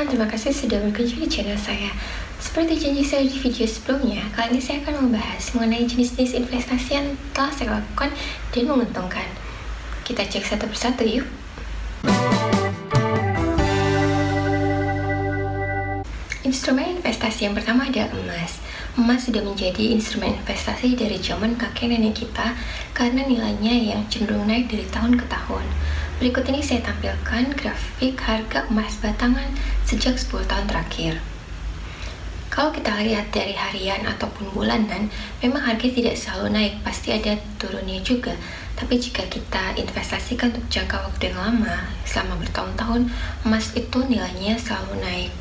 teman-teman, terima kasih sudah berkunjung di channel saya. Seperti janji saya di video sebelumnya, kali ini saya akan membahas mengenai jenis-jenis investasi yang telah saya lakukan dan menguntungkan. Kita cek satu persatu yuk. Instrumen investasi yang pertama adalah emas. Emas sudah menjadi instrumen investasi dari zaman kakek nenek kita karena nilainya yang cenderung naik dari tahun ke tahun. Berikut ini saya tampilkan grafik harga emas batangan sejak 10 tahun terakhir. Kalau kita lihat dari harian ataupun bulanan, memang harga tidak selalu naik, pasti ada turunnya juga. Tapi jika kita investasikan untuk jangka waktu yang lama, selama bertahun-tahun, emas itu nilainya selalu naik.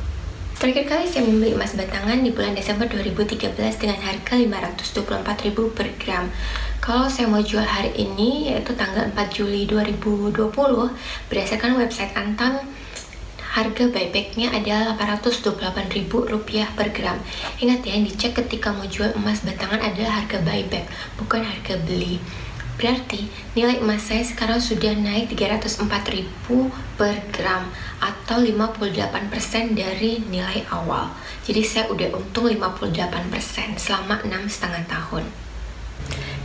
Terakhir kali saya membeli emas batangan di bulan Desember 2013 dengan harga 524.000 per gram. Kalau saya mau jual hari ini, yaitu tanggal 4 Juli 2020, berdasarkan website Antam, harga buybacknya adalah Rp828.000 per gram. Ingat ya, yang dicek ketika mau jual emas batangan adalah harga buyback, bukan harga beli. Berarti nilai emas saya sekarang sudah naik 304.000 per gram atau 58% dari nilai awal. Jadi saya udah untung 58% selama 6,5 tahun.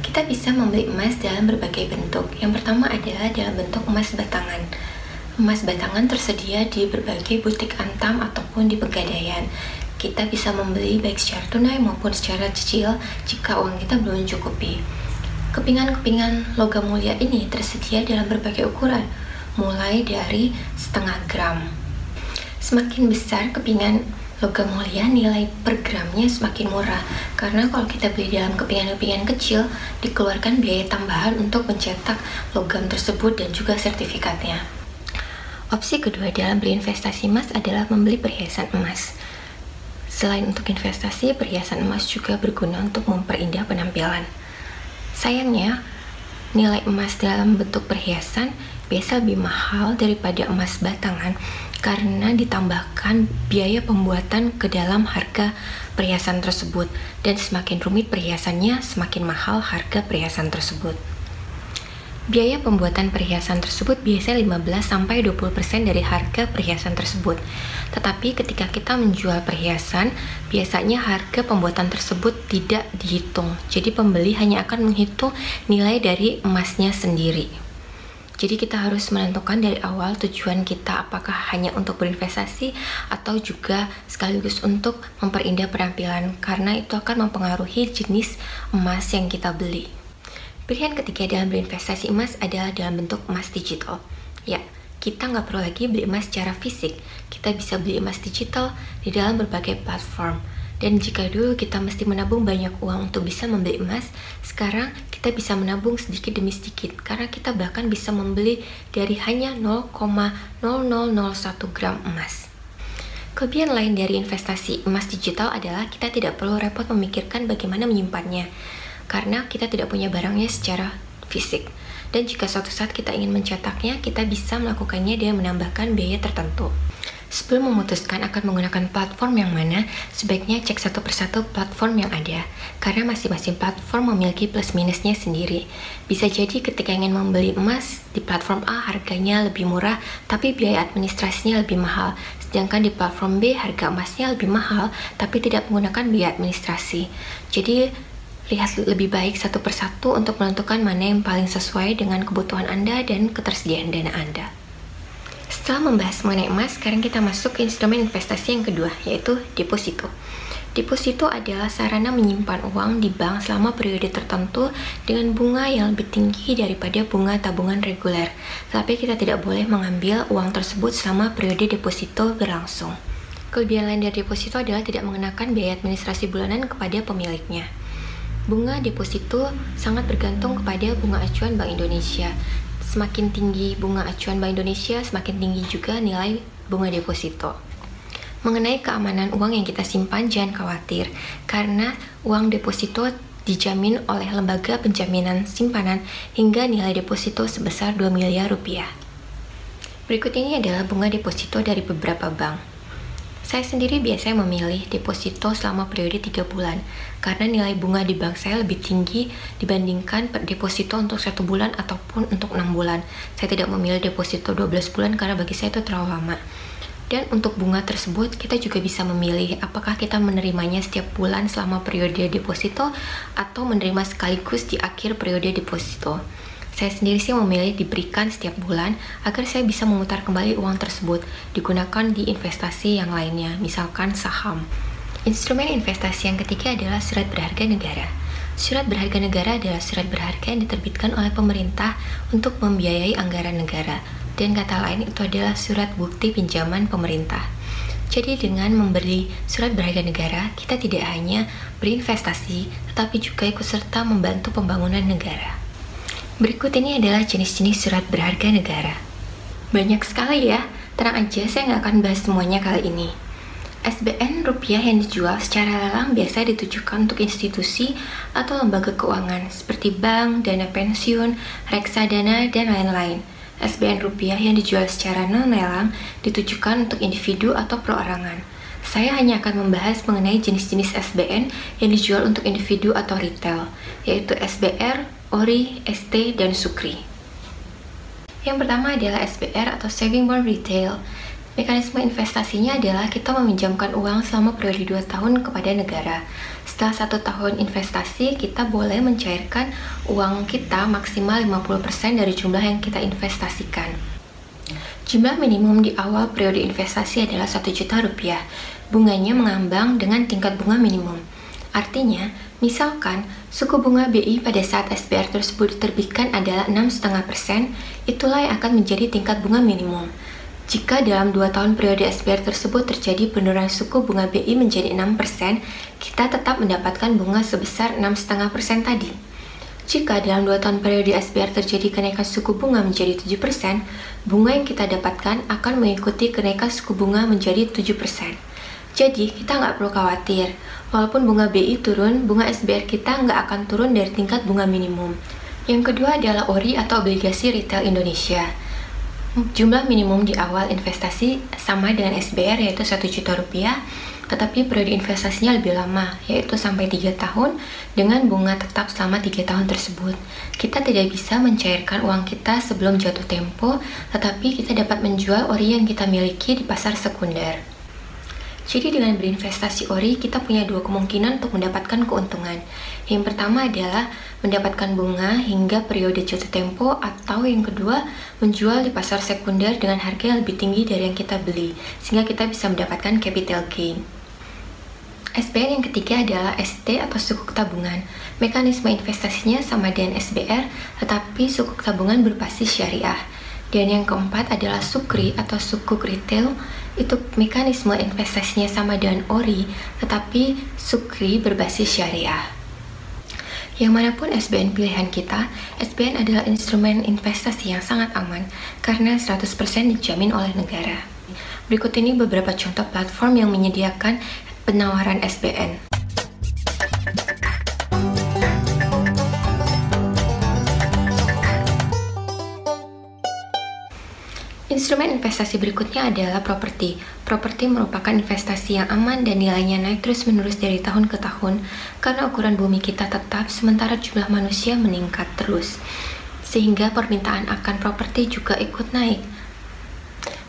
Kita bisa membeli emas dalam berbagai bentuk. Yang pertama adalah dalam bentuk emas batangan. Emas batangan tersedia di berbagai butik Antam ataupun di Pegadaian. Kita bisa membeli baik secara tunai maupun secara cicil jika uang kita belum mencukupi. Kepingan-kepingan logam mulia ini tersedia dalam berbagai ukuran, mulai dari setengah gram. Semakin besar kepingan logam mulia, nilai per gramnya semakin murah, karena kalau kita beli dalam kepingan-kepingan kecil, dikeluarkan biaya tambahan untuk mencetak logam tersebut dan juga sertifikatnya. Opsi kedua dalam berinvestasi emas adalah membeli perhiasan emas. Selain untuk investasi, perhiasan emas juga berguna untuk memperindah penampilan. Sayangnya, nilai emas dalam bentuk perhiasan biasa lebih mahal daripada emas batangan karena ditambahkan biaya pembuatan ke dalam harga perhiasan tersebut, dan semakin rumit perhiasannya, semakin mahal harga perhiasan tersebut. Biaya pembuatan perhiasan tersebut biasanya 15-20% dari harga perhiasan tersebut. Tetapi ketika kita menjual perhiasan, biasanya harga pembuatan tersebut tidak dihitung. Jadi pembeli hanya akan menghitung nilai dari emasnya sendiri. Jadi kita harus menentukan dari awal tujuan kita, apakah hanya untuk berinvestasi atau juga sekaligus untuk memperindah penampilan, karena itu akan mempengaruhi jenis emas yang kita beli. Pilihan ketiga dalam berinvestasi emas adalah dalam bentuk emas digital. Ya, kita nggak perlu lagi beli emas secara fisik. Kita bisa beli emas digital di dalam berbagai platform. Dan jika dulu kita mesti menabung banyak uang untuk bisa membeli emas, sekarang kita bisa menabung sedikit demi sedikit, karena kita bahkan bisa membeli dari hanya 0,0001 gram emas. Kelebihan lain dari investasi emas digital adalah kita tidak perlu repot memikirkan bagaimana menyimpannya, karena kita tidak punya barangnya secara fisik. Dan jika suatu saat kita ingin mencetaknya, kita bisa melakukannya dengan menambahkan biaya tertentu. Sebelum memutuskan akan menggunakan platform yang mana, sebaiknya cek satu persatu platform yang ada, karena masing-masing platform memiliki plus minusnya sendiri. Bisa jadi ketika ingin membeli emas, di platform A harganya lebih murah, tapi biaya administrasinya lebih mahal. Sedangkan di platform B harga emasnya lebih mahal, tapi tidak menggunakan biaya administrasi. Jadi, lihat lebih baik satu persatu untuk menentukan mana yang paling sesuai dengan kebutuhan Anda dan ketersediaan dana Anda. Setelah membahas mengenai emas, sekarang kita masuk ke instrumen investasi yang kedua, yaitu deposito. Deposito adalah sarana menyimpan uang di bank selama periode tertentu dengan bunga yang lebih tinggi daripada bunga tabungan reguler. Tapi kita tidak boleh mengambil uang tersebut selama periode deposito berlangsung. Kelebihan lain dari deposito adalah tidak mengenakan biaya administrasi bulanan kepada pemiliknya. Bunga deposito sangat bergantung kepada bunga acuan Bank Indonesia. Semakin tinggi bunga acuan Bank Indonesia, semakin tinggi juga nilai bunga deposito. Mengenai keamanan uang yang kita simpan, jangan khawatir, karena uang deposito dijamin oleh lembaga penjaminan simpanan hingga nilai deposito sebesar 2 miliar rupiah. Berikut ini adalah bunga deposito dari beberapa bank. Saya sendiri biasanya memilih deposito selama periode 3 bulan, karena nilai bunga di bank saya lebih tinggi dibandingkan deposito untuk 1 bulan ataupun untuk 6 bulan. Saya tidak memilih deposito 12 bulan karena bagi saya itu terlalu lama. Dan untuk bunga tersebut, kita juga bisa memilih apakah kita menerimanya setiap bulan selama periode deposito atau menerima sekaligus di akhir periode deposito. Saya sendiri sih memilih diberikan setiap bulan agar saya bisa memutar kembali uang tersebut digunakan di investasi yang lainnya, misalkan saham. Instrumen investasi yang ketiga adalah surat berharga negara. Surat berharga negara adalah surat berharga yang diterbitkan oleh pemerintah untuk membiayai anggaran negara. Dan kata lain itu adalah surat bukti pinjaman pemerintah. Jadi dengan membeli surat berharga negara, kita tidak hanya berinvestasi, tetapi juga ikut serta membantu pembangunan negara. Berikut ini adalah jenis-jenis surat berharga negara. Banyak sekali ya, tenang aja saya nggak akan bahas semuanya kali ini. SBN rupiah yang dijual secara lelang biasa ditujukan untuk institusi atau lembaga keuangan seperti bank, dana pensiun, reksadana, dan lain-lain. SBN rupiah yang dijual secara non-lelang ditujukan untuk individu atau perorangan. Saya hanya akan membahas mengenai jenis-jenis SBN yang dijual untuk individu atau retail, yaitu SBR, ORI, ST, dan SUKRI. Yang pertama adalah SBR atau Saving Bond Retail. Mekanisme investasinya adalah kita meminjamkan uang selama periode 2 tahun kepada negara. Setelah 1 tahun investasi, kita boleh mencairkan uang kita maksimal 50% dari jumlah yang kita investasikan. Jumlah minimum di awal periode investasi adalah 1 juta rupiah. Bunganya mengambang dengan tingkat bunga minimum. Artinya, misalkan suku bunga BI pada saat SBR tersebut diterbitkan adalah 6,5%, itulah yang akan menjadi tingkat bunga minimum. Jika dalam 2 tahun periode SBR tersebut terjadi penurunan suku bunga BI menjadi 6%, kita tetap mendapatkan bunga sebesar 6,5% tadi. Jika dalam 2 tahun periode SBR terjadi kenaikan suku bunga menjadi 7%, bunga yang kita dapatkan akan mengikuti kenaikan suku bunga menjadi 7%. Jadi, kita nggak perlu khawatir. Walaupun bunga BI turun, bunga SBR kita nggak akan turun dari tingkat bunga minimum. Yang kedua adalah ORI atau obligasi retail Indonesia. Jumlah minimum di awal investasi sama dengan SBR yaitu 1 juta rupiah, tetapi periode investasinya lebih lama, yaitu sampai 3 tahun dengan bunga tetap selama 3 tahun tersebut. Kita tidak bisa mencairkan uang kita sebelum jatuh tempo, tetapi kita dapat menjual ORI yang kita miliki di pasar sekunder. Jadi dengan berinvestasi ORI, kita punya 2 kemungkinan untuk mendapatkan keuntungan. Yang pertama adalah mendapatkan bunga hingga periode jatuh tempo, atau yang kedua, menjual di pasar sekunder dengan harga yang lebih tinggi dari yang kita beli, sehingga kita bisa mendapatkan capital gain. SBN yang ketiga adalah ST atau sukuk tabungan. Mekanisme investasinya sama dengan SBR, tetapi sukuk tabungan berbasis syariah. Dan yang keempat adalah SUKRI atau sukuk retail. Itu mekanisme investasinya sama dengan ORI, tetapi SUKRI berbasis syariah. Yang manapun SBN pilihan kita, SBN adalah instrumen investasi yang sangat aman karena 100% dijamin oleh negara. Berikut ini beberapa contoh platform yang menyediakan penawaran SBN. Instrumen investasi berikutnya adalah properti. Properti merupakan investasi yang aman dan nilainya naik terus-menerus dari tahun ke tahun karena ukuran bumi kita tetap sementara jumlah manusia meningkat terus, sehingga permintaan akan properti juga ikut naik.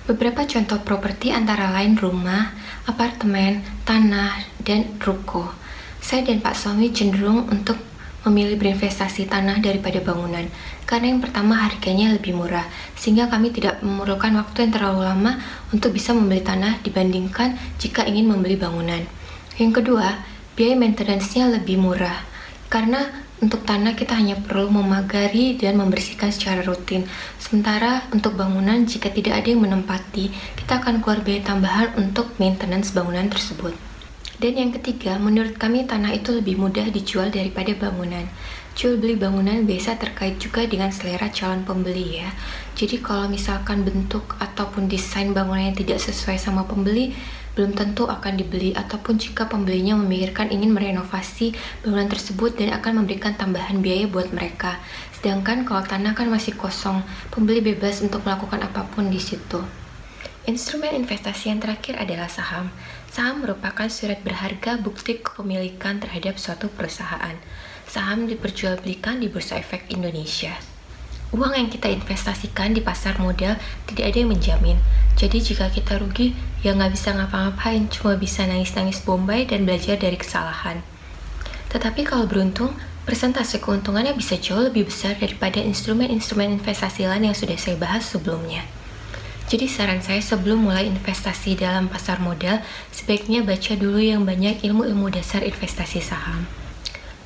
Beberapa contoh properti antara lain rumah, apartemen, tanah, dan ruko. Saya dan Pak Suami cenderung untuk memilih berinvestasi tanah daripada bangunan karena yang pertama harganya lebih murah sehingga kami tidak memerlukan waktu yang terlalu lama untuk bisa membeli tanah dibandingkan jika ingin membeli bangunan. Yang kedua, biaya maintenance-nya lebih murah karena untuk tanah kita hanya perlu memagari dan membersihkan secara rutin, sementara untuk bangunan jika tidak ada yang menempati kita akan keluar biaya tambahan untuk maintenance bangunan tersebut. Dan yang ketiga, menurut kami tanah itu lebih mudah dijual daripada bangunan. Jual beli bangunan biasa terkait juga dengan selera calon pembeli ya. Jadi kalau misalkan bentuk ataupun desain bangunannya tidak sesuai sama pembeli, belum tentu akan dibeli, ataupun jika pembelinya memikirkan ingin merenovasi bangunan tersebut dan akan memberikan tambahan biaya buat mereka. Sedangkan kalau tanah kan masih kosong, pembeli bebas untuk melakukan apapun di situ. Instrumen investasi yang terakhir adalah saham. Saham merupakan surat berharga bukti kepemilikan terhadap suatu perusahaan. Saham diperjualbelikan di Bursa Efek Indonesia. Uang yang kita investasikan di pasar modal tidak ada yang menjamin. Jadi jika kita rugi, yang nggak bisa ngapa-ngapain, cuma bisa nangis-nangis bombay dan belajar dari kesalahan. Tetapi kalau beruntung, persentase keuntungannya bisa jauh lebih besar daripada instrumen-instrumen investasi lain yang sudah saya bahas sebelumnya. Jadi saran saya sebelum mulai investasi dalam pasar modal, sebaiknya baca dulu yang banyak ilmu-ilmu dasar investasi saham.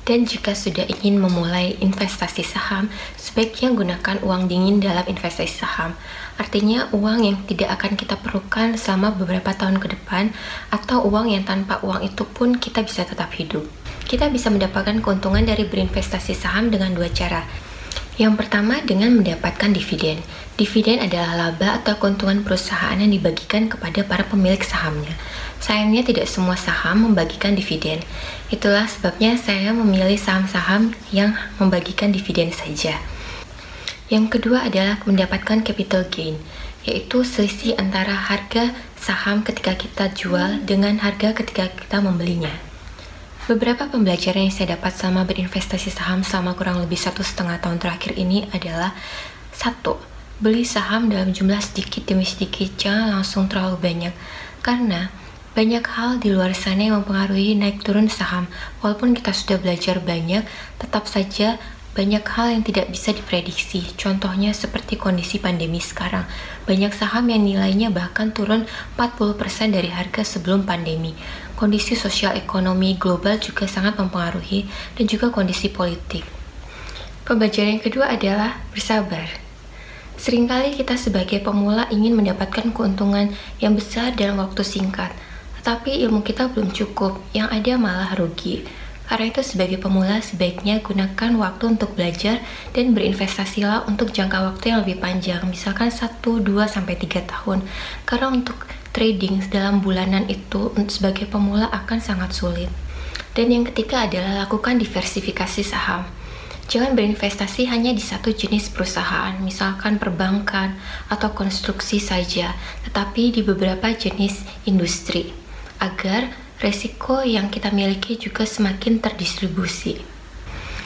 Dan jika sudah ingin memulai investasi saham, sebaiknya gunakan uang dingin dalam investasi saham. Artinya uang yang tidak akan kita perlukan selama beberapa tahun ke depan, atau uang yang tanpa uang itu pun kita bisa tetap hidup. Kita bisa mendapatkan keuntungan dari berinvestasi saham dengan dua cara. Yang pertama dengan mendapatkan dividen. Dividen adalah laba atau keuntungan perusahaan yang dibagikan kepada para pemilik sahamnya. Sayangnya tidak semua saham membagikan dividen. Itulah sebabnya saya memilih saham-saham yang membagikan dividen saja. Yang kedua adalah mendapatkan capital gain, yaitu selisih antara harga saham ketika kita jual dengan harga ketika kita membelinya. Beberapa pembelajaran yang saya dapat selama berinvestasi saham selama kurang lebih 1,5 tahun terakhir ini adalah 1. Beli saham dalam jumlah sedikit demi sedikit, jangan langsung terlalu banyak. Karena banyak hal di luar sana yang mempengaruhi naik turun saham. Walaupun kita sudah belajar banyak, tetap saja banyak hal yang tidak bisa diprediksi. Contohnya seperti kondisi pandemi sekarang. Banyak saham yang nilainya bahkan turun 40% dari harga sebelum pandemi. Kondisi sosial ekonomi global juga sangat mempengaruhi, dan juga kondisi politik. Pembelajaran yang kedua adalah bersabar. Seringkali kita sebagai pemula ingin mendapatkan keuntungan yang besar dalam waktu singkat, tetapi ilmu kita belum cukup, yang ada malah rugi. Karena itu sebagai pemula sebaiknya gunakan waktu untuk belajar dan berinvestasilah untuk jangka waktu yang lebih panjang, misalkan 1, 2, sampai 3 tahun. Karena untuk trading dalam bulanan itu sebagai pemula akan sangat sulit. Dan yang ketiga adalah lakukan diversifikasi saham. Jangan berinvestasi hanya di satu jenis perusahaan, misalkan perbankan atau konstruksi saja, tetapi di beberapa jenis industri, agar resiko yang kita miliki juga semakin terdistribusi.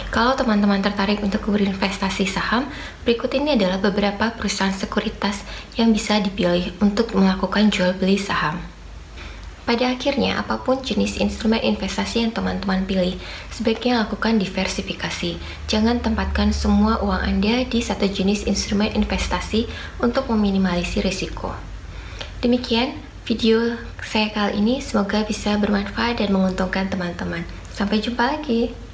Kalau teman-teman tertarik untuk berinvestasi saham, berikut ini adalah beberapa perusahaan sekuritas yang bisa dipilih untuk melakukan jual beli saham. Pada akhirnya, apapun jenis instrumen investasi yang teman-teman pilih, sebaiknya lakukan diversifikasi. Jangan tempatkan semua uang Anda di satu jenis instrumen investasi untuk meminimalisir risiko. Demikian video saya kali ini, semoga bisa bermanfaat dan menguntungkan teman-teman. Sampai jumpa lagi.